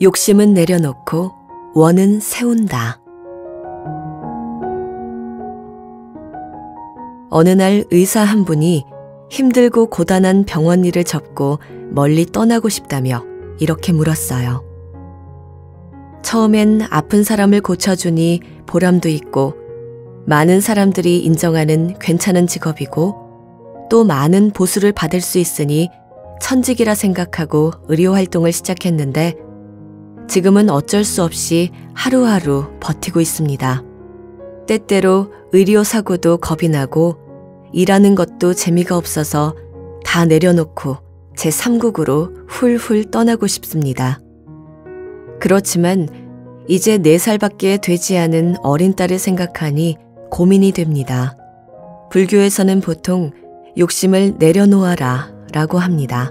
욕심은 내려놓고 원은 세운다. 어느 날 의사 한 분이 힘들고 고단한 병원 일을 접고 멀리 떠나고 싶다며 이렇게 물었어요. 처음엔 아픈 사람을 고쳐주니 보람도 있고 많은 사람들이 인정하는 괜찮은 직업이고 또 많은 보수를 받을 수 있으니 천직이라 생각하고 의료 활동을 시작했는데 지금은 어쩔 수 없이 하루하루 버티고 있습니다. 때때로 의료 사고도 겁이 나고 일하는 것도 재미가 없어서 다 내려놓고 제 3국으로 훌훌 떠나고 싶습니다. 그렇지만 이제 4살밖에 되지 않은 어린 딸을 생각하니 고민이 됩니다. 불교에서는 보통 욕심을 내려놓아라 라고 합니다.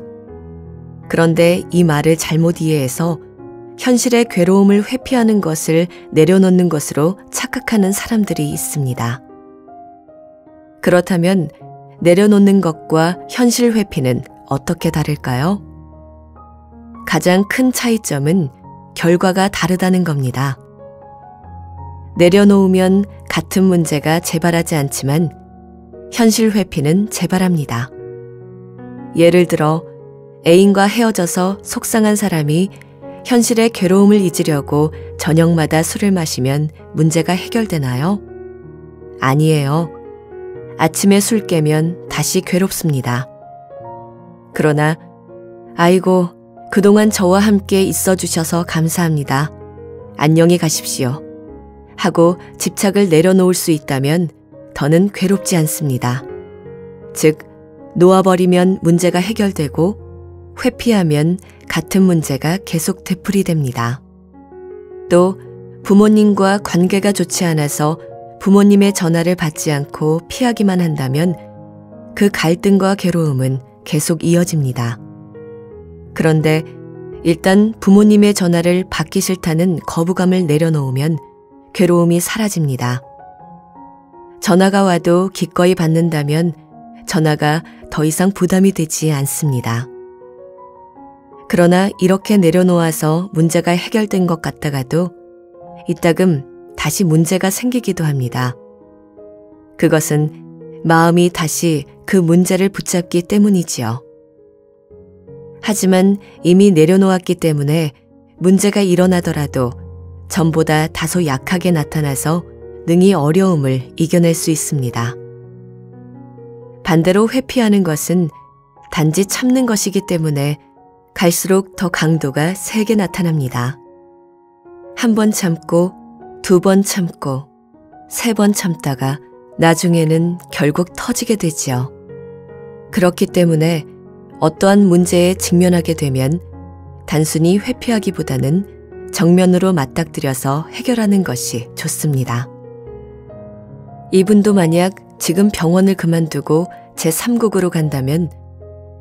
그런데 이 말을 잘못 이해해서 현실의 괴로움을 회피하는 것을 내려놓는 것으로 착각하는 사람들이 있습니다. 그렇다면 내려놓는 것과 현실 회피는 어떻게 다를까요? 가장 큰 차이점은 결과가 다르다는 겁니다. 내려놓으면 같은 문제가 재발하지 않지만 현실 회피는 재발합니다. 예를 들어 애인과 헤어져서 속상한 사람이 현실의 괴로움을 잊으려고 저녁마다 술을 마시면 문제가 해결되나요? 아니에요. 아침에 술 깨면 다시 괴롭습니다. 그러나 아이고, 그동안 저와 함께 있어 주셔서 감사합니다. 안녕히 가십시오. 하고 집착을 내려놓을 수 있다면 더는 괴롭지 않습니다. 즉, 놓아버리면 문제가 해결되고 회피하면 같은 문제가 계속 되풀이됩니다. 또 부모님과 관계가 좋지 않아서 부모님의 전화를 받지 않고 피하기만 한다면 그 갈등과 괴로움은 계속 이어집니다. 그런데 일단 부모님의 전화를 받기 싫다는 거부감을 내려놓으면 괴로움이 사라집니다. 전화가 와도 기꺼이 받는다면 전화가 더 이상 부담이 되지 않습니다. 그러나 이렇게 내려놓아서 문제가 해결된 것 같다가도 이따금 다시 문제가 생기기도 합니다. 그것은 마음이 다시 그 문제를 붙잡기 때문이지요. 하지만 이미 내려놓았기 때문에 문제가 일어나더라도 전보다 다소 약하게 나타나서 능히 어려움을 이겨낼 수 있습니다. 반대로 회피하는 것은 단지 참는 것이기 때문에 갈수록 더 강도가 세게 나타납니다. 한 번 참고, 2번 참고, 3번 참다가 나중에는 결국 터지게 되지요. 그렇기 때문에 어떠한 문제에 직면하게 되면 단순히 회피하기보다는 정면으로 맞닥뜨려서 해결하는 것이 좋습니다. 이분도 만약 지금 병원을 그만두고 제3국으로 간다면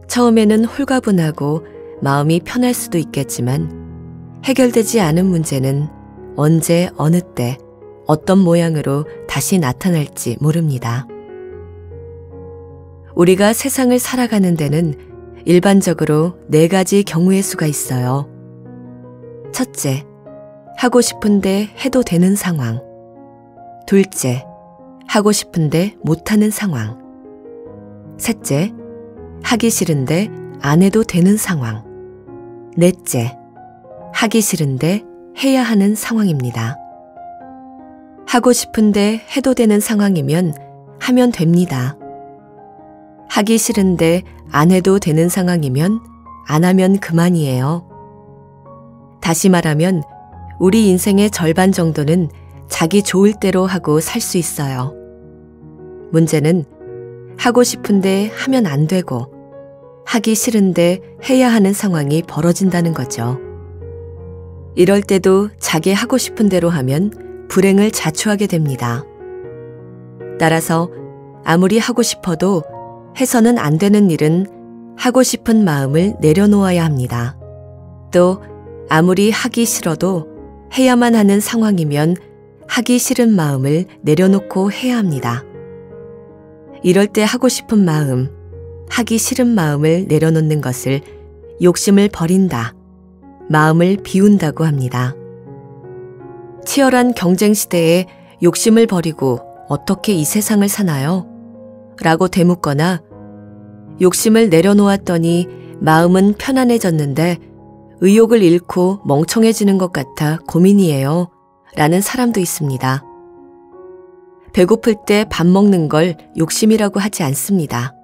처음에는 홀가분하고 마음이 편할 수도 있겠지만 해결되지 않은 문제는 언제 어느 때 어떤 모양으로 다시 나타날지 모릅니다. 우리가 세상을 살아가는 데는 일반적으로 4가지 경우의 수가 있어요. 첫째, 하고 싶은데 해도 되는 상황. 둘째, 하고 싶은데 못하는 상황. 셋째, 하기 싫은데 안 해도 되는 상황. 넷째, 하기 싫은데 해야 하는 상황입니다. 하고 싶은데 해도 되는 상황이면 하면 됩니다. 하기 싫은데 안 해도 되는 상황이면 안 하면 그만이에요. 다시 말하면 우리 인생의 절반 정도는 자기 좋을 대로 하고 살 수 있어요. 문제는 하고 싶은데 하면 안 되고 하기 싫은데 해야 하는 상황이 벌어진다는 거죠. 이럴 때도 자기 하고 싶은 대로 하면 불행을 자초하게 됩니다. 따라서 아무리 하고 싶어도 해서는 안 되는 일은 하고 싶은 마음을 내려놓아야 합니다. 또 아무리 하기 싫어도 해야만 하는 상황이면 하기 싫은 마음을 내려놓고 해야 합니다. 이럴 때 하고 싶은 마음, 하기 싫은 마음을 내려놓는 것을 욕심을 버린다, 마음을 비운다고 합니다. 치열한 경쟁 시대에 욕심을 버리고 어떻게 이 세상을 사나요? 라고 되묻거나 욕심을 내려놓았더니 마음은 편안해졌는데 의욕을 잃고 멍청해지는 것 같아 고민이에요. 라는 사람도 있습니다. 배고플 때 밥 먹는 걸 욕심이라고 하지 않습니다.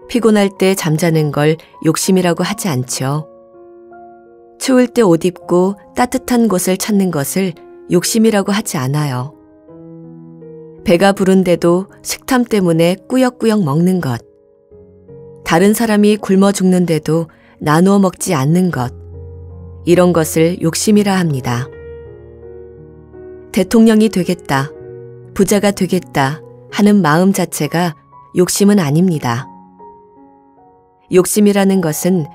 피곤할 때 잠자는 걸 욕심이라고 하지 않죠. 추울 때 옷 입고 따뜻한 곳을 찾는 것을 욕심이라고 하지 않아요. 배가 부른데도 식탐 때문에 꾸역꾸역 먹는 것, 다른 사람이 굶어 죽는데도 나누어 먹지 않는 것, 이런 것을 욕심이라 합니다. 대통령이 되겠다, 부자가 되겠다 하는 마음 자체가 욕심은 아닙니다. 욕심이라는 것은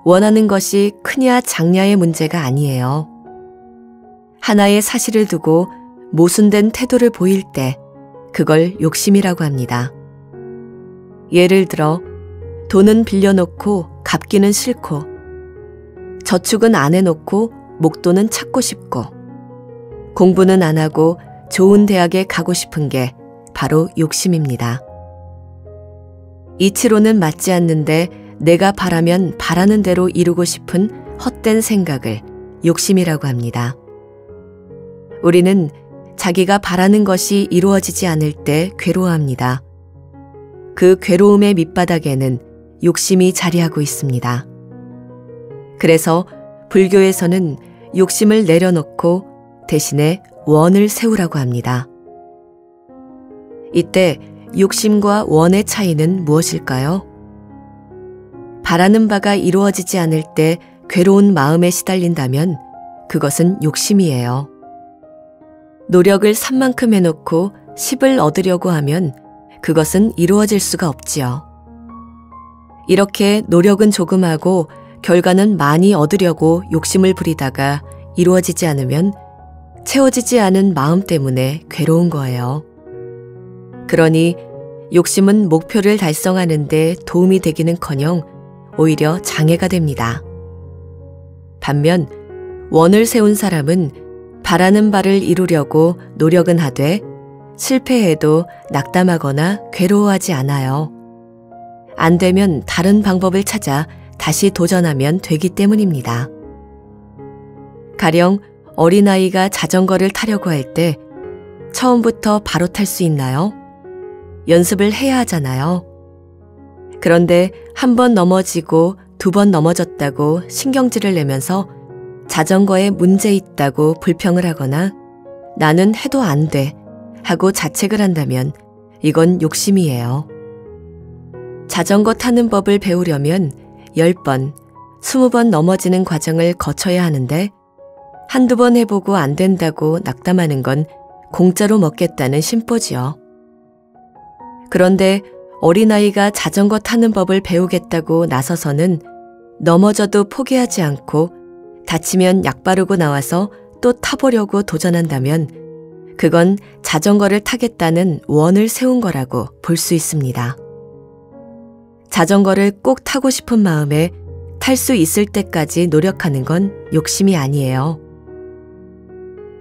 원하는 것이 크냐 작냐의 문제가 아니에요. 하나의 사실을 두고 모순된 태도를 보일 때 그걸 욕심이라고 합니다. 예를 들어 돈은 빌려놓고 갚기는 싫고 저축은 안 해놓고 목돈은 찾고 싶고 공부는 안 하고 좋은 대학에 가고 싶은 게 바로 욕심입니다. 이치로는 맞지 않는데 내가 바라면 바라는 대로 이루고 싶은 헛된 생각을 욕심이라고 합니다. 우리는 자기가 바라는 것이 이루어지지 않을 때 괴로워합니다. 그 괴로움의 밑바닥에는 욕심이 자리하고 있습니다. 그래서 불교에서는 욕심을 내려놓고 대신에 원을 세우라고 합니다. 이때 욕심과 원의 차이는 무엇일까요? 바라는 바가 이루어지지 않을 때 괴로운 마음에 시달린다면 그것은 욕심이에요. 노력을 산만큼 해놓고 10을 얻으려고 하면 그것은 이루어질 수가 없지요. 이렇게 노력은 조금 하고 결과는 많이 얻으려고 욕심을 부리다가 이루어지지 않으면 채워지지 않은 마음 때문에 괴로운 거예요. 그러니 욕심은 목표를 달성하는 데 도움이 되기는커녕 오히려 장애가 됩니다. 반면 원을 세운 사람은 바라는 바를 이루려고 노력은 하되 실패해도 낙담하거나 괴로워하지 않아요. 안 되면 다른 방법을 찾아 다시 도전하면 되기 때문입니다. 가령 어린아이가 자전거를 타려고 할 때 처음부터 바로 탈 수 있나요? 연습을 해야 하잖아요. 그런데 한 번 넘어지고 2번 넘어졌다고 신경질을 내면서 자전거에 문제 있다고 불평을 하거나 나는 해도 안 돼 하고 자책을 한다면 이건 욕심이에요. 자전거 타는 법을 배우려면 10번, 20번 넘어지는 과정을 거쳐야 하는데 한두 번 해보고 안 된다고 낙담하는 건 공짜로 먹겠다는 심보지요. 그런데 어린아이가 자전거 타는 법을 배우겠다고 나서서는 넘어져도 포기하지 않고 다치면 약 바르고 나와서 또 타보려고 도전한다면 그건 자전거를 타겠다는 원을 세운 거라고 볼 수 있습니다. 자전거를 꼭 타고 싶은 마음에 탈 수 있을 때까지 노력하는 건 욕심이 아니에요.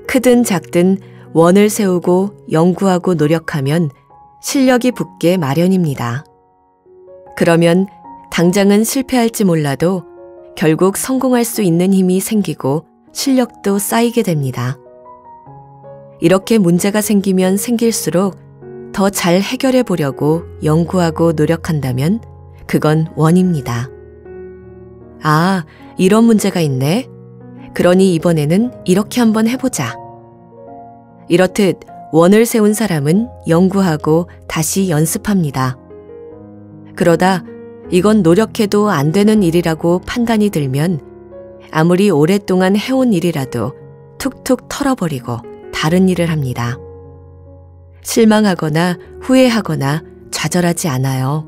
크든 작든 원을 세우고 연구하고 노력하면 실력이 붙게 마련입니다. 그러면 당장은 실패할지 몰라도 결국 성공할 수 있는 힘이 생기고 실력도 쌓이게 됩니다. 이렇게 문제가 생기면 생길수록 더 잘 해결해 보려고 연구하고 노력한다면 그건 원입니다. 아, 이런 문제가 있네. 그러니 이번에는 이렇게 한번 해보자. 이렇듯 원을 세운 사람은 연구하고 다시 연습합니다. 그러다 이건 노력해도 안 되는 일이라고 판단이 들면 아무리 오랫동안 해온 일이라도 툭툭 털어버리고 다른 일을 합니다. 실망하거나 후회하거나 좌절하지 않아요.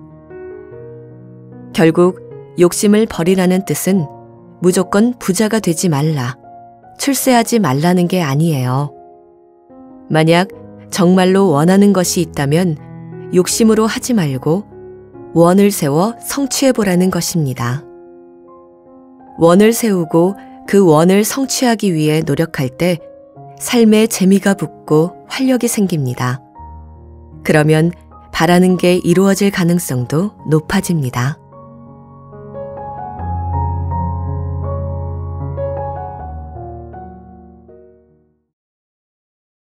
결국 욕심을 버리라는 뜻은 무조건 부자가 되지 말라, 출세하지 말라는 게 아니에요. 만약 정말로 원하는 것이 있다면 욕심으로 하지 말고 원을 세워 성취해보라는 것입니다. 원을 세우고 그 원을 성취하기 위해 노력할 때 삶에 재미가 붙고 활력이 생깁니다. 그러면 바라는 게 이루어질 가능성도 높아집니다.